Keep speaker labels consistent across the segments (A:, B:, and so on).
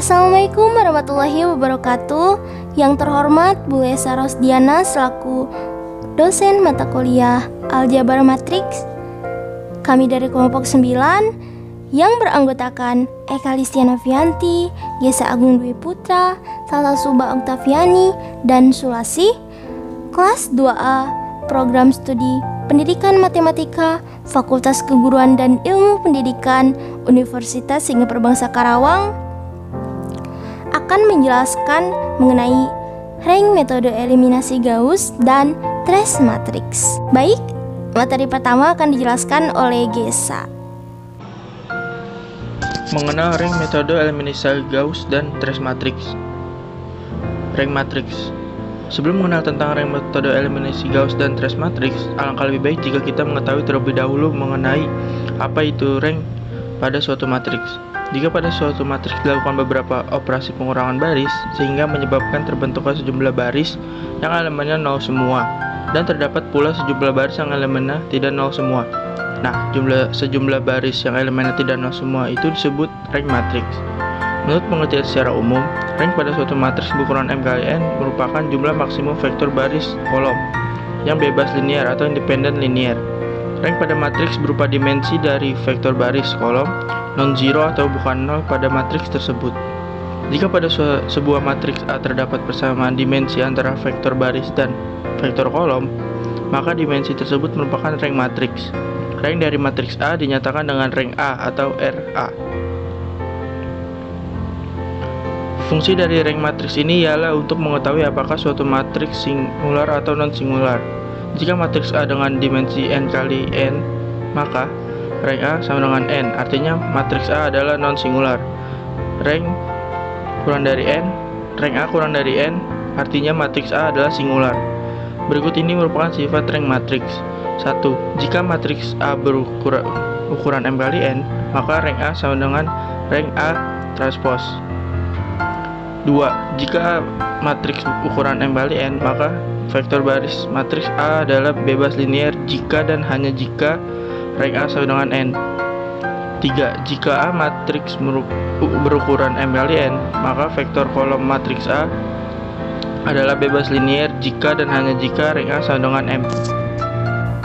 A: Assalamualaikum warahmatullahi wabarakatuh. Yang terhormat Bu Esa Rosdiana selaku dosen mata kuliah Aljabar Matriks. Kami dari kelompok 9 yang beranggotakan Eka Listiana Fianti, Yesa Agung Dwi Putra, Salsa Suba Oktaviani, dan Sulasi, kelas 2A, program studi Pendidikan Matematika, Fakultas Keguruan dan Ilmu Pendidikan, Universitas Singapura Perbangsa Karawang, akan menjelaskan mengenai rank metode eliminasi Gauss dan trace matrix. Baik, materi pertama akan dijelaskan oleh Gesa.
B: Mengenal rank metode eliminasi Gauss dan trace matrix. Rank matrix. Sebelum mengenal tentang rank metode eliminasi Gauss dan trace matrix, alangkah lebih baik jika kita mengetahui terlebih dahulu mengenai apa itu rank pada suatu matriks. Jika pada suatu matriks dilakukan beberapa operasi pengurangan baris sehingga menyebabkan terbentuknya sejumlah baris yang elemennya 0 semua, dan terdapat pula sejumlah baris yang elemennya tidak 0 semua. Nah, sejumlah baris yang elemennya tidak 0 semua itu disebut rank matriks. Menurut pengertian secara umum, rank pada suatu matriks berukuran M kali N merupakan jumlah maksimum vektor baris kolom yang bebas linear atau independen linear. Rank pada matriks berupa dimensi dari vektor baris kolom non-zero atau bukan nol pada matriks tersebut. Jika pada sebuah matriks A terdapat persamaan dimensi antara vektor baris dan vektor kolom, maka dimensi tersebut merupakan rank matriks. Rank dari matriks A dinyatakan dengan rank A atau RA. Fungsi dari rank matriks ini ialah untuk mengetahui apakah suatu matriks singular atau non-singular. Jika matriks A dengan dimensi n kali n, maka rank A sama dengan n, artinya matriks A adalah non-singular. Rank kurang dari n, rank A kurang dari n, artinya matriks A adalah singular. Berikut ini merupakan sifat rank matriks. 1. Jika matriks A berukuran M kali n, maka rank A sama dengan rank A transpose. 2. Jika matriks ukuran M kali n, maka vektor baris matriks A adalah bebas linear jika dan hanya jika rank A sama dengan n. 3. Jika A matriks berukuran M kali n, maka vektor kolom matriks A adalah bebas linear jika dan hanya jika rank A sama dengan M.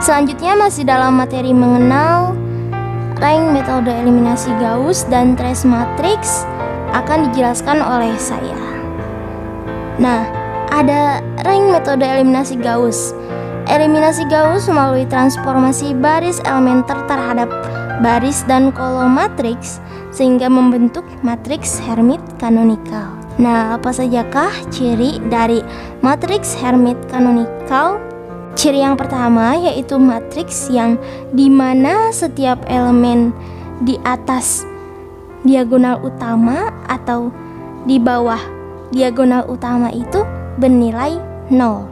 A: Selanjutnya masih dalam materi mengenal rank metode eliminasi Gauss dan trace matrix akan dijelaskan oleh saya. Nah, ada rank metode eliminasi Gauss. Eliminasi Gauss melalui transformasi baris elementer terhadap baris dan kolom matriks sehingga membentuk matriks Hermite kanonikal. Nah, apa sajakah ciri dari matriks Hermite kanonikal? Ciri yang pertama yaitu matriks yang dimana setiap elemen di atas diagonal utama atau di bawah diagonal utama itu bernilai 0.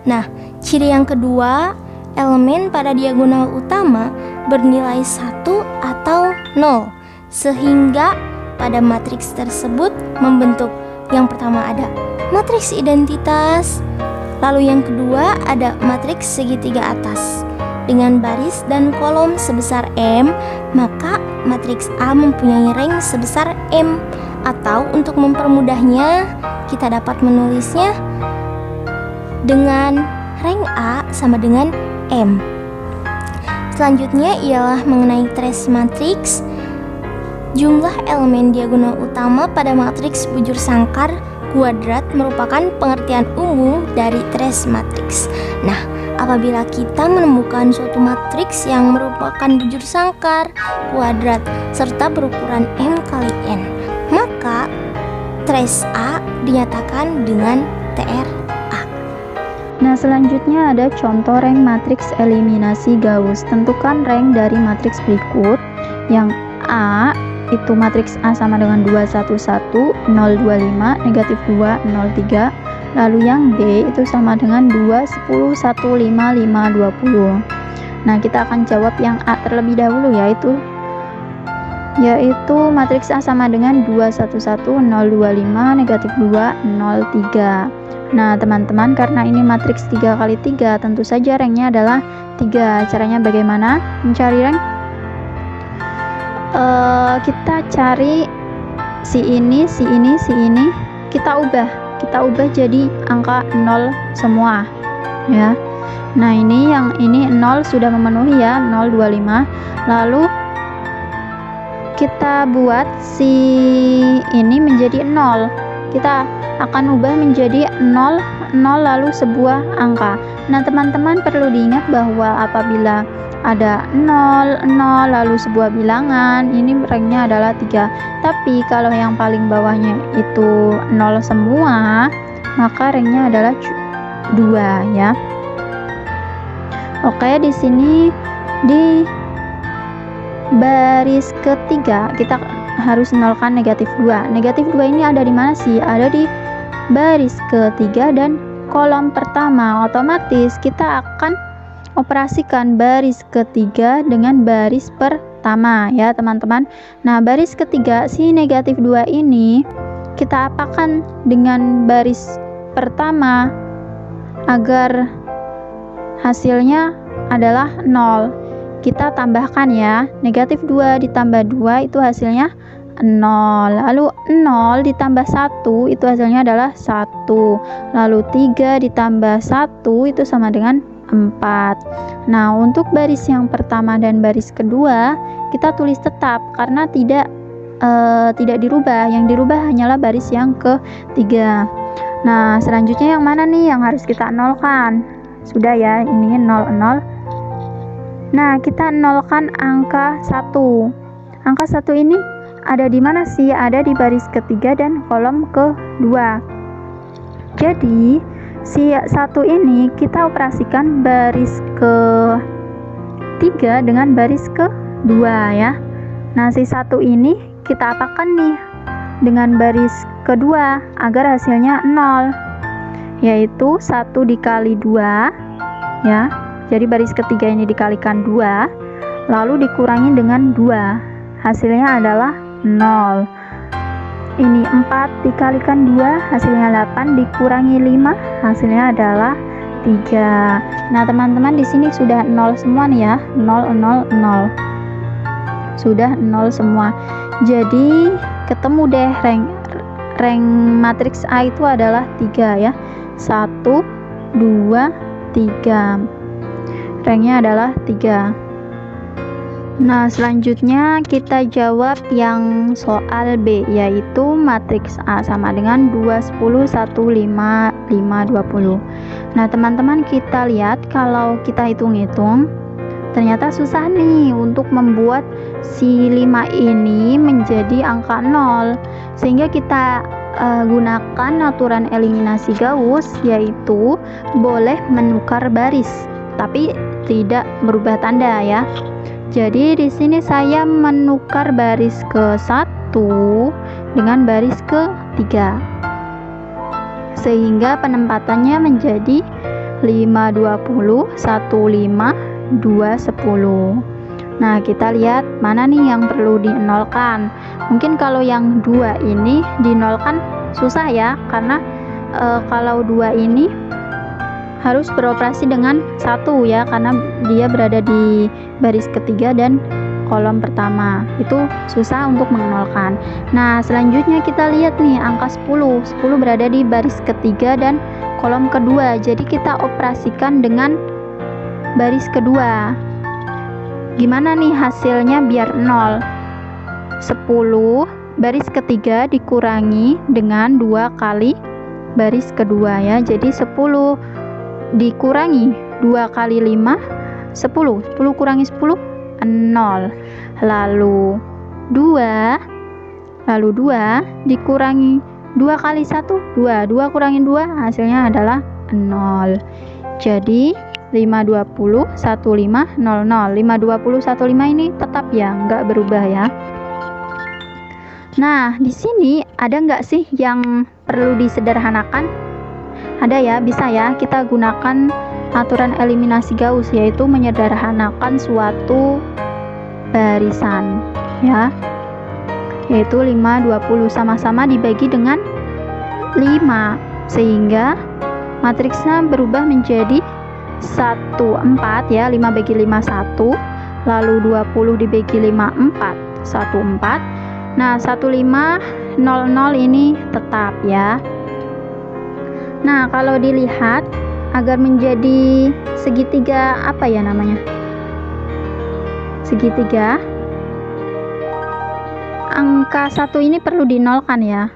A: Nah, ciri yang kedua, elemen pada diagonal utama bernilai 1 atau 0, sehingga pada matriks tersebut membentuk yang pertama ada matriks identitas, lalu yang kedua ada matriks segitiga atas dengan baris dan kolom sebesar M, maka matriks A mempunyai rank sebesar M, atau untuk mempermudahnya kita dapat menulisnya dengan rank A sama dengan M. Selanjutnya ialah mengenai trace matrix. Jumlah elemen diagonal utama pada matriks bujur sangkar kuadrat merupakan pengertian umum dari trace matrix. Nah, apabila kita menemukan suatu matriks yang merupakan bujur sangkar kuadrat serta berukuran M kali N, maka trace A dinyatakan dengan TRA.
C: Nah, selanjutnya ada contoh rank matriks eliminasi Gauss. Tentukan rank dari matriks berikut. Yang A itu matriks A sama dengan 211, 025, negatif 2, 03. Lalu yang B itu sama dengan 2, 10, 1, 5, 5, 20. Nah, kita akan jawab yang A terlebih dahulu, yaitu matriks A sama dengan 211, 025, negatif 2, 03. Nah, teman-teman, karena ini matriks 3 kali 3, tentu saja ranknya adalah 3. Caranya bagaimana mencari rank? Kita cari si ini kita ubah jadi angka 0 semua ya. Nah, ini yang ini 0 sudah memenuhi ya, 025. Lalu kita buat si ini menjadi 0. Kita akan ubah menjadi 0 lalu sebuah angka. Nah, teman-teman perlu diingat bahwa apabila ada 0 lalu sebuah bilangan, ini ranknya adalah 3. Tapi kalau yang paling bawahnya itu 0 semua, maka ranknya adalah 2 ya. Oke, di sini di baris ketiga kita harus nolkan negatif 2. Negatif 2 ini ada di mana sih? Ada di baris ketiga dan kolom pertama. Otomatis kita akan operasikan baris ketiga dengan baris pertama ya teman-teman. Nah, baris ketiga si negatif 2 ini kita apakan dengan baris pertama agar hasilnya adalah 0. Kita tambahkan ya, negatif 2 ditambah 2 itu hasilnya 0. Lalu 0 ditambah 1 itu hasilnya adalah 1. Lalu 3 ditambah 1 itu sama dengan 4. Nah, untuk baris yang pertama dan baris kedua kita tulis tetap karena tidak dirubah. Yang dirubah hanyalah baris yang ketiga. Nah, selanjutnya yang mana nih yang harus kita nolkan? Sudah ya, ini 0 0. Nah, kita nolkan angka 1. Angka 1 ini ada di mana sih? Ada di baris ketiga dan kolom kedua. Jadi, si 1 ini kita operasikan baris ketiga dengan baris kedua ya. Nah, si 1 ini kita apakan nih dengan baris kedua agar hasilnya 0, yaitu 1 dikali 2 ya. Jadi baris ketiga ini dikalikan 2 lalu dikurangi dengan 2, hasilnya adalah 0. Ini 4 dikalikan 2 hasilnya 8, dikurangi 5 hasilnya adalah 3. Nah, teman-teman di sini sudah 0 semua nih ya, 0 0 0. Sudah 0 semua. Jadi ketemu deh rank matriks A itu adalah 3 ya. 1 2 3. Ranknya adalah 3. Nah, selanjutnya kita jawab yang soal B, yaitu matriks A sama dengan 2 10 1 5 5 20. Nah, teman-teman kita lihat kalau kita hitung-hitung ternyata susah nih untuk membuat si 5 ini menjadi angka 0, sehingga kita gunakan aturan eliminasi Gauss, yaitu boleh menukar baris tapi tidak berubah tanda ya. Jadi di sini saya menukar baris ke-1 dengan baris ke-3 sehingga penempatannya menjadi 5 20 1 5 2 10. Nah, kita lihat mana nih yang perlu dinolkan. Mungkin kalau yang 2 ini dinolkan susah ya, karena kalau 2 ini harus beroperasi dengan 1 ya, karena dia berada di baris ketiga dan kolom pertama. Itu susah untuk menolkan. Nah, selanjutnya kita lihat nih angka 10. 10 berada di baris ketiga dan kolom kedua. Jadi kita operasikan dengan baris kedua. Gimana nih hasilnya biar 0? 10 baris ketiga dikurangi dengan 2 kali baris kedua ya. Jadi 10 dikurangi 2 kali 5 10. 10 kurangi 10 0. Lalu 2 dikurangi 2 kali 1 2. 2 kurangi 2 hasilnya adalah 0. Jadi 5 20 15 00. 5 20 15 ini tetap ya, nggak berubah ya. Nah, di sini ada nggak sih yang perlu disederhanakan? Ada ya, bisa ya. Kita gunakan aturan eliminasi Gauss, yaitu menyederhanakan suatu barisan ya. Yaitu 5 20 sama-sama dibagi dengan 5 sehingga matriksnya berubah menjadi 1 4 ya. 5 bagi 5 1, lalu 20 dibagi 5 4 1 4. Nah, 1500 ini tetap ya. Nah, kalau dilihat agar menjadi segitiga apa ya namanya? Segitiga. Angka 1 ini perlu dinolkan ya.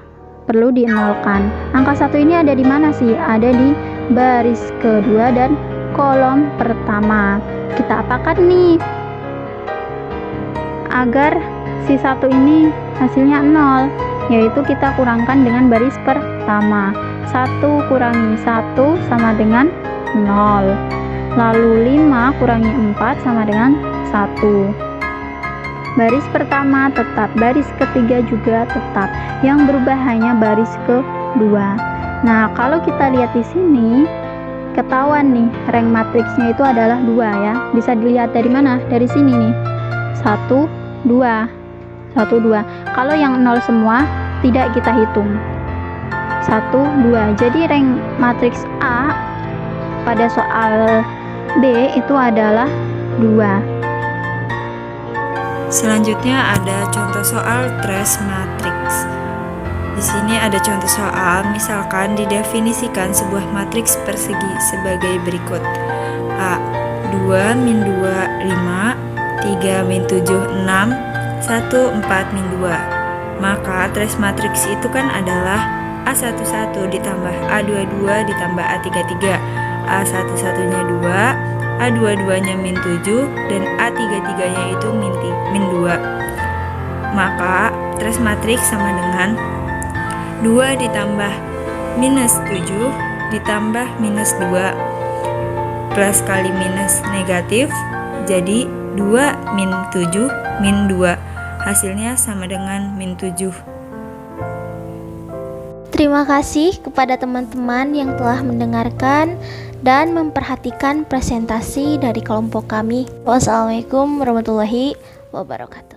C: Perlu dinolkan. Angka 1 ini ada di mana sih? Ada di baris kedua dan kolom pertama. Kita apakan nih? Agar si 1 ini hasilnya 0, yaitu kita kurangkan dengan baris pertama. 1 kurangi 1 sama dengan 0. Lalu 5 kurangi 4 sama dengan 1. Baris pertama tetap, baris ketiga juga tetap. Yang berubah hanya baris kedua. Nah, kalau kita lihat di sini, ketahuan nih, rank matriksnya itu adalah 2 ya. Bisa dilihat dari mana? Dari sini nih. 1, 2. 1, 2. Kalau yang 0 semua, tidak kita hitung. 1, 2. Jadi rank matriks A pada soal B itu adalah 2.
D: Selanjutnya ada contoh soal trace matrix. Di sini ada contoh soal, misalkan didefinisikan sebuah matriks persegi sebagai berikut. A. 2 min 2 5, 3 min 7 6, 1 4 min 2. Maka trace matrix itu kan adalah A11 ditambah A22 ditambah A33. A11-nya 2, A22-nya min 7, dan A33-nya itu min 2. Maka trace matrix sama dengan 2 ditambah minus 7 ditambah minus 2 plus kali minus negatif, jadi 2 min 7 min 2. Hasilnya sama dengan min 7.
A: Terima kasih kepada teman-teman yang telah mendengarkan dan memperhatikan presentasi dari kelompok kami. Wassalamualaikum warahmatullahi wabarakatuh.